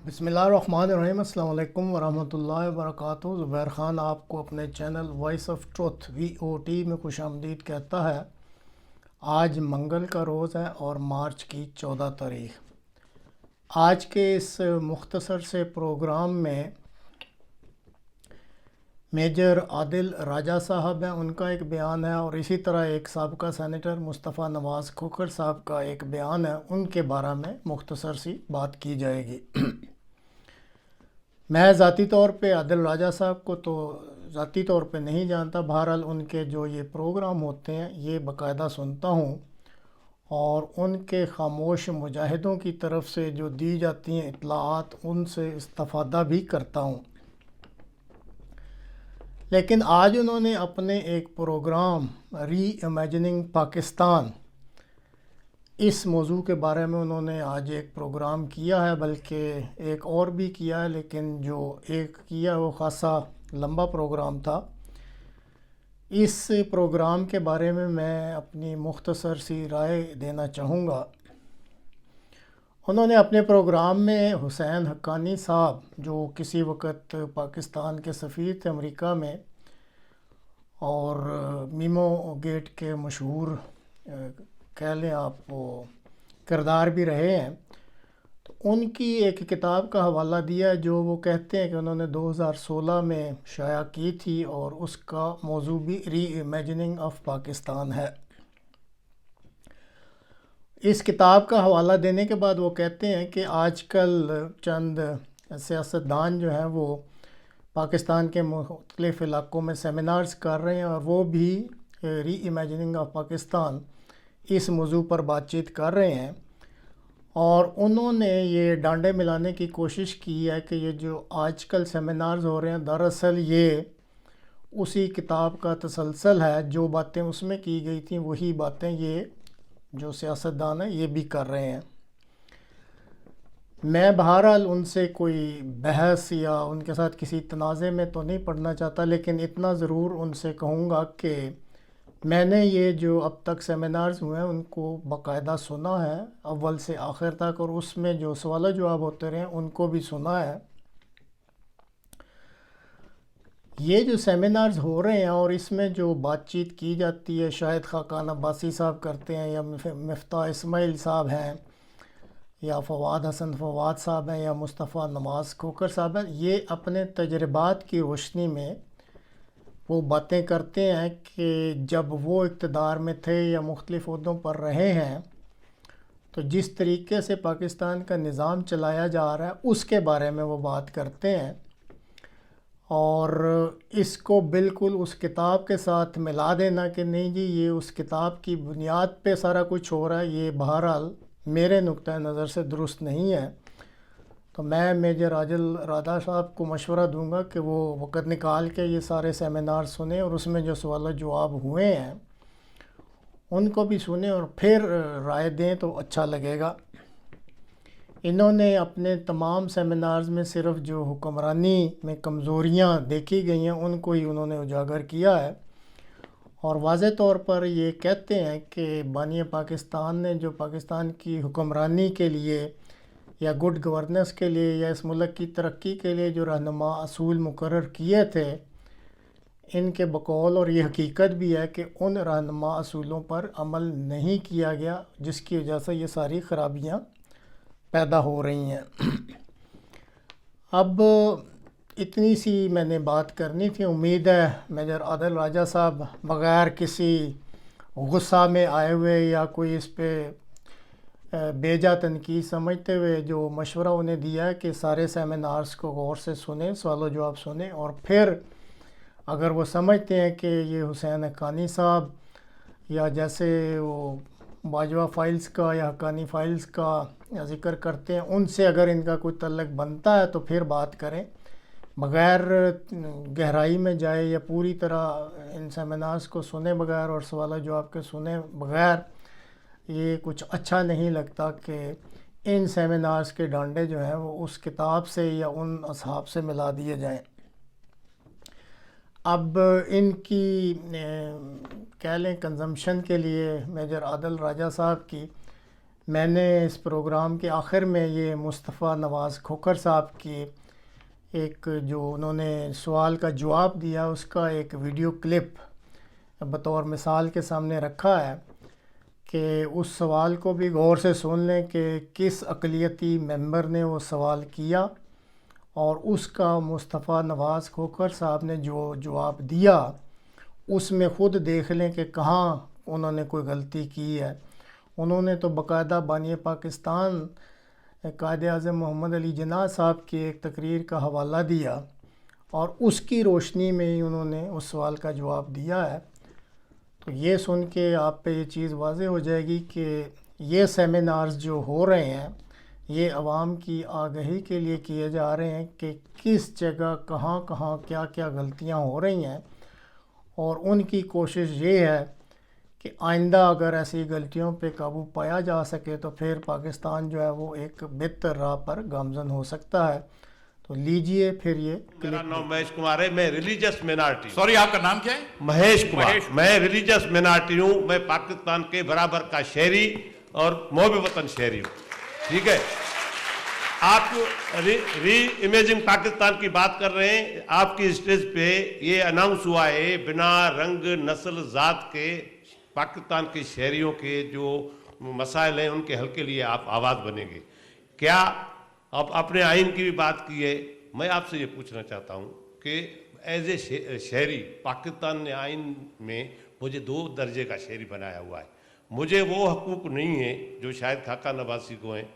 بسم اللہ الرحمن الرحیم۔ السلام علیکم ورحمۃ اللہ وبرکاتہ۔ زبیر خان آپ کو اپنے channel voice of truth VOT میں خوش آمدید کہتا ہے۔ آج منگل کا روز ہے اور مارچ کی 14 تاریخ۔ آج کے اس مختصر سے پروگرام میں میجر عادل راجہ صاحب ہیں، ان کا ایک بیان ہے، اور اسی طرح ایک سابقہ سینیٹر مصطفیٰ نواز کھوکھر صاحب کا ایک بیان ہے، ان کے بارے میں مختصر سی بات کی جائے گی۔ میں ذاتی طور پہ عادل راجہ صاحب کو تو ذاتی طور پہ نہیں جانتا، بہرحال ان کے جو یہ پروگرام ہوتے ہیں یہ باقاعدہ سنتا ہوں، اور ان کے خاموش مجاہدوں کی طرف سے جو دی جاتی ہیں اطلاعات ان سے استفادہ بھی کرتا ہوں۔ لیکن آج انہوں نے اپنے ایک پروگرام ری امیجننگ پاکستان، اس موضوع کے بارے میں انہوں نے آج ایک پروگرام کیا ہے، بلکہ ایک اور بھی کیا ہے، لیکن جو ایک کیا وہ خاصا لمبا پروگرام تھا۔ اس پروگرام کے بارے میں اپنی مختصر سی رائے دینا چاہوں گا۔ انہوں نے اپنے پروگرام میں حسین حقانی صاحب، جو کسی وقت پاکستان کے سفیر تھے امریکہ میں اور میمو گیٹ کے مشہور کہہ لیں آپ وہ کردار بھی رہے ہیں، تو ان کی ایک کتاب کا حوالہ دیا جو وہ کہتے ہیں کہ انہوں نے 2016 میں شائع کی تھی، اور اس کا موضوع بھی ری امیجننگ آف پاکستان ہے۔ اس کتاب کا حوالہ دینے کے بعد وہ کہتے ہیں کہ آج کل چند سیاستدان جو ہیں وہ پاکستان کے مختلف علاقوں میں سیمینارز کر رہے ہیں، اور وہ بھی ری امیجننگ آف پاکستان اس موضوع پر بات چیت کر رہے ہیں، اور انہوں نے یہ ڈانڈے ملانے کی کوشش کی ہے کہ یہ جو آج کل سیمینارز ہو رہے ہیں دراصل یہ اسی کتاب کا تسلسل ہے، جو باتیں اس میں کی گئی تھیں وہی باتیں یہ جو سیاستدان ہیں یہ بھی کر رہے ہیں۔ میں بہرحال ان سے کوئی بحث یا ان کے ساتھ کسی تنازع میں تو نہیں پڑھنا چاہتا، لیکن اتنا ضرور ان سے کہوں گا کہ میں نے یہ جو اب تک سیمینارز ہوئے ہیں ان کو باقاعدہ سنا ہے اول سے آخر تک، اور اس میں جو سوال جواب ہوتے رہے ہیں ان کو بھی سنا ہے۔ یہ جو سیمینارز ہو رہے ہیں اور اس میں جو بات چیت کی جاتی ہے، شاہد خاقان عباسی صاحب کرتے ہیں، یا مفتاح اسماعیل صاحب ہیں، یا فواد حسن فواد صاحب ہیں، یا مصطفیٰ نواز کھوکھر صاحب ہیں، یہ اپنے تجربات کی روشنی میں وہ باتیں کرتے ہیں کہ جب وہ اقتدار میں تھے یا مختلف عہدوں پر رہے ہیں تو جس طریقے سے پاکستان کا نظام چلایا جا رہا ہے اس کے بارے میں وہ بات کرتے ہیں، اور اس کو بالکل اس کتاب کے ساتھ ملا دینا کہ نہیں جی یہ اس کتاب کی بنیاد پہ سارا کچھ ہو رہا ہے، یہ بہرحال میرے نقطۂ نظر سے درست نہیں ہے۔ تو میں میجر عادل راجہ صاحب کو مشورہ دوں گا کہ وہ وقت نکال کے یہ سارے سیمینار سنیں، اور اس میں جو سوال جواب ہوئے ہیں ان کو بھی سنیں اور پھر رائے دیں تو اچھا لگے گا۔ انہوں نے اپنے تمام سیمینارز میں صرف جو حکمرانی میں کمزوریاں دیکھی گئی ہیں ان کو ہی انہوں نے اجاگر کیا ہے، اور واضح طور پر یہ کہتے ہیں کہ بانی پاکستان نے جو پاکستان کی حکمرانی کے لیے یا گڈ گورننس کے لیے یا اس ملک کی ترقی کے لیے جو رہنما اصول مقرر کیے تھے، ان کے بقول اور یہ حقیقت بھی ہے کہ ان رہنما اصولوں پر عمل نہیں کیا گیا، جس کی وجہ سے یہ ساری خرابیاں پیدا ہو رہی ہیں۔ اب اتنی سی میں نے بات کرنی تھی، امید ہے میجر عادل راجہ صاحب بغیر کسی غصہ میں آئے ہوئے یا کوئی اس پہ بیجا تنقید سمجھتے ہوئے جو مشورہ انہیں دیا ہے کہ سارے سیمینارز کو غور سے سنیں، سوال و جواب سنیں، اور پھر اگر وہ سمجھتے ہیں کہ یہ حسین حقانی صاحب یا جیسے وہ باجوہ فائلز کا یا حقانی فائلز کا ذکر کرتے ہیں ان سے اگر ان کا کوئی تعلق بنتا ہے تو پھر بات کریں، بغیر گہرائی میں جائے یا پوری طرح ان سیمینارز کو سنے بغیر اور سوال و جواب کے سنے بغیر یہ کچھ اچھا نہیں لگتا کہ ان سیمینارز کے ڈانڈے جو ہیں وہ اس کتاب سے یا ان اصحاب سے ملا دیے جائیں۔ اب ان کی کہہ لیں کنزمپشن کے لیے میجر عادل راجہ صاحب کی میں نے اس پروگرام کے آخر میں یہ مصطفیٰ نواز کھوکھر صاحب کی ایک جو انہوں نے سوال کا جواب دیا اس کا ایک ویڈیو کلپ بطور مثال کے سامنے رکھا ہے کہ اس سوال کو بھی غور سے سن لیں کہ کس اقلیتی ممبر نے وہ سوال کیا اور اس کا مصطفیٰ نواز کھوکھر صاحب نے جو جواب دیا اس میں خود دیکھ لیں کہ کہاں انہوں نے کوئی غلطی کی ہے۔ انہوں نے تو باقاعدہ بانی پاکستان قائد اعظم محمد علی جناح صاحب کی ایک تقریر کا حوالہ دیا اور اس کی روشنی میں ہی انہوں نے اس سوال کا جواب دیا ہے۔ تو یہ سن کے آپ پہ یہ چیز واضح ہو جائے گی کہ یہ سیمینارز جو ہو رہے ہیں یہ عوام کی آگہی کے لیے کیے جا رہے ہیں کہ کس جگہ کہاں کہاں کیا کیا غلطیاں ہو رہی ہیں، اور ان کی کوشش یہ ہے کہ آئندہ اگر ایسی غلطیوں پہ قابو پایا جا سکے تو پھر پاکستان جو ہے وہ ایک بہتر راہ پر گامزن ہو سکتا ہے۔ تو لیجئے پھر یہ میرا نام مہیش کمار ہے، میں ریلیجس مینارٹی۔ سوری، آپ کا نام کیا ہے؟ مہیش کمار۔ میں ریلیجس مینارٹی ہوں، میں پاکستان کے برابر کا شہری اور محب وطن شہری ہوں، ٹھیک ہے؟ آپ ری امیجنگ پاکستان کی بات کر رہے ہیں، آپ کی اسٹیج پہ یہ اناؤنس ہوا ہے بنا رنگ نسل ذات کے پاکستان کے شہریوں کے جو مسائل ہیں ان کے حل کے لیے آپ آواز بنیں گے۔ کیا آپ اپنے آئین کی بھی بات کی ہے؟ میں آپ سے یہ پوچھنا چاہتا ہوں کہ ایز اے شہری پاکستان نے آئین میں مجھے 2 درجے کا شہری بنایا ہوا ہے۔ مجھے وہ حقوق نہیں ہیں جو شاہد خاقان عباسی کو ہیں،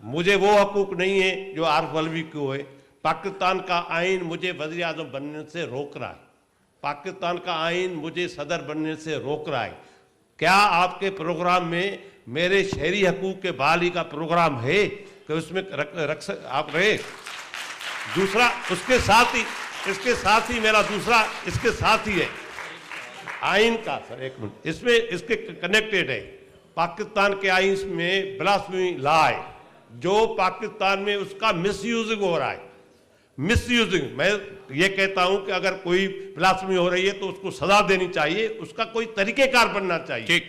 مجھے وہ حقوق نہیں ہیں جو عارف علوی کو ہے۔ پاکستان کا آئین مجھے وزیر اعظم بننے سے روک رہا ہے، پاکستان کا آئین مجھے صدر بننے سے روک رہا ہے۔ کیا آپ کے پروگرام میں میرے شہری حقوق کے بحالی کا پروگرام ہے کہ اس میں آپ رہے؟ دوسرا اس کے ساتھ ہی میرا دوسرا اس کے ساتھ ہی ہے آئین کا، سر ایک منٹ، اس میں اس کے کنیکٹڈ ہے۔ پاکستان کے آئین میں بلاسفیمی لا ہے جو پاکستان میں اس کا مس یوزنگ ہو رہا ہے۔ مس یوزنگ، میں یہ کہتا ہوں کہ اگر کوئی بلاسفیمی ہو رہی ہے تو اس کو سزا دینی چاہیے، اس کا کوئی طریقہ کار بننا چاہیے۔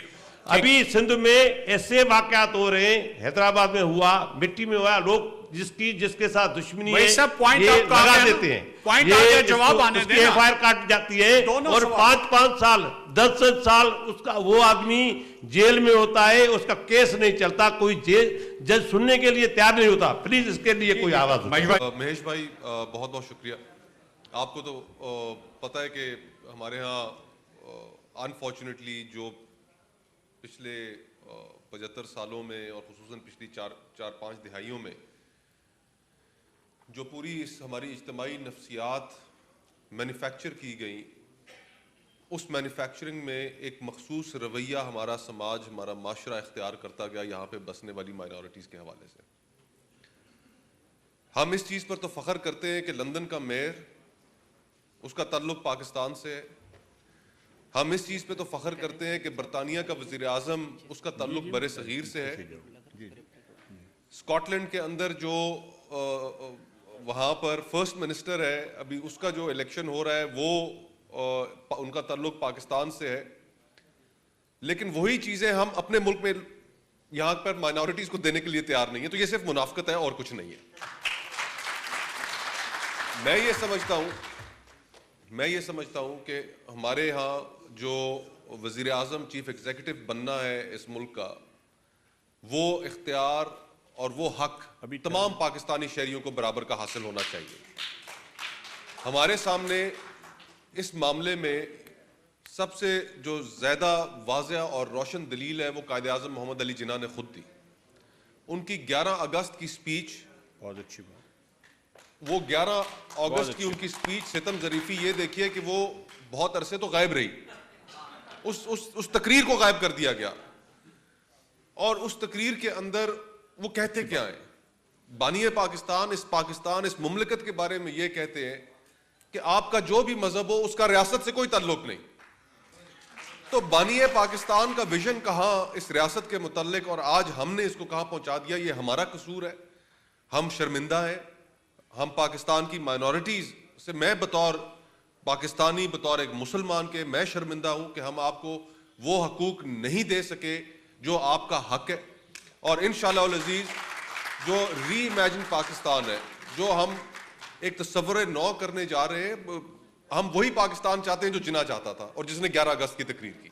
ابھی سندھ میں ایسے واقعات ہو رہے ہیں، حیدرآباد میں ہوا، مٹی میں ہوا، لوگ جس کے ساتھ دشمنی ہے یہ لگا دیتے ہیں، اس کی ایف آئی آر کاٹ جاتی ہے اور 5 سال 10 سال اس کا وہ آدمی جیل میں ہوتا ہے، اس کا کیس نہیں چلتا، کوئی جج سننے کے لیے تیار نہیں ہوتا۔ پلیز اس کے لیے کوئی آواز۔ مہیش بھائی بہت بہت شکریہ۔ آپ کو تو پتہ ہے کہ ہمارے ہاں انفارچونیٹلی جو پچھلے 75 سالوں میں اور خصوصاً پچھلی 4-5 دہائیوں میں جو پوری ہماری اجتماعی نفسیات مینوفیکچر کی گئی، اس مینوفیکچرنگ میں ایک مخصوص رویہ ہمارا سماج، ہمارا معاشرہ اختیار کرتا گیا یہاں پہ بسنے والی مائنورٹیز کے حوالے سے۔ ہم اس چیز پر تو فخر کرتے ہیں کہ لندن کا میئر، اس کا تعلق پاکستان سے ہے۔ ہم اس چیز پہ تو فخر کرتے ہیں کہ برطانیہ کا وزیر اعظم، اس کا تعلق بر صغیر سے ہے۔ اسکاٹ لینڈ کے اندر جو وہاں پر فرسٹ منسٹر ہے، ابھی اس کا جو الیکشن ہو رہا ہے وہ ان کا تعلق پاکستان سے ہے۔ لیکن وہی چیزیں ہم اپنے ملک میں یہاں پر مائنورٹیز کو دینے کے لیے تیار نہیں ہیں، تو یہ صرف منافقت ہے اور کچھ نہیں ہے۔ میں یہ سمجھتا ہوں کہ ہمارے ہاں جو وزیر اعظم چیف ایگزیکٹو بننا ہے اس ملک کا، وہ اختیار اور وہ حق تمام پاکستانی شہریوں کو برابر کا حاصل ہونا چاہیے۔ ہمارے سامنے اس معاملے میں سب سے جو زیادہ واضح اور روشن دلیل ہے وہ قائد اعظم محمد علی جناح نے خود دی۔ ان کی 11 اگست کی سپیچ، بہت اچھی بات، وہ 11 اگست کی ان کی سپیچ ستم ظریفی، یہ دیکھیے کہ وہ بہت عرصے تو غائب رہی، اس تقریر کو غائب کر دیا گیا، اور اس تقریر کے اندر وہ کہتے کیا ہیں؟ بانی پاکستان، اس مملکت کے بارے میں یہ کہتے ہیں کہ آپ کا جو بھی مذہب ہو اس کا ریاست سے کوئی تعلق نہیں۔ تو بانی پاکستان کا ویژن کہاں اس ریاست کے متعلق، اور آج ہم نے اس کو کہاں پہنچا دیا، یہ ہمارا قصور ہے۔ ہم شرمندہ ہیں، ہم پاکستان کی مائنورٹیز سے، میں بطور پاکستانی، بطور ایک مسلمان کے، میں شرمندہ ہوں کہ ہم آپ کو وہ حقوق نہیں دے سکے جو آپ کا حق ہے۔ اور انشاءاللہ العزیز جو ری امیجن پاکستان ہے، جو ہم ایک تصور نو کرنے جا رہے ہیں، ہم وہی پاکستان چاہتے ہیں جو جناح چاہتا تھا اور جس نے 11 اگست کی تقریر کی.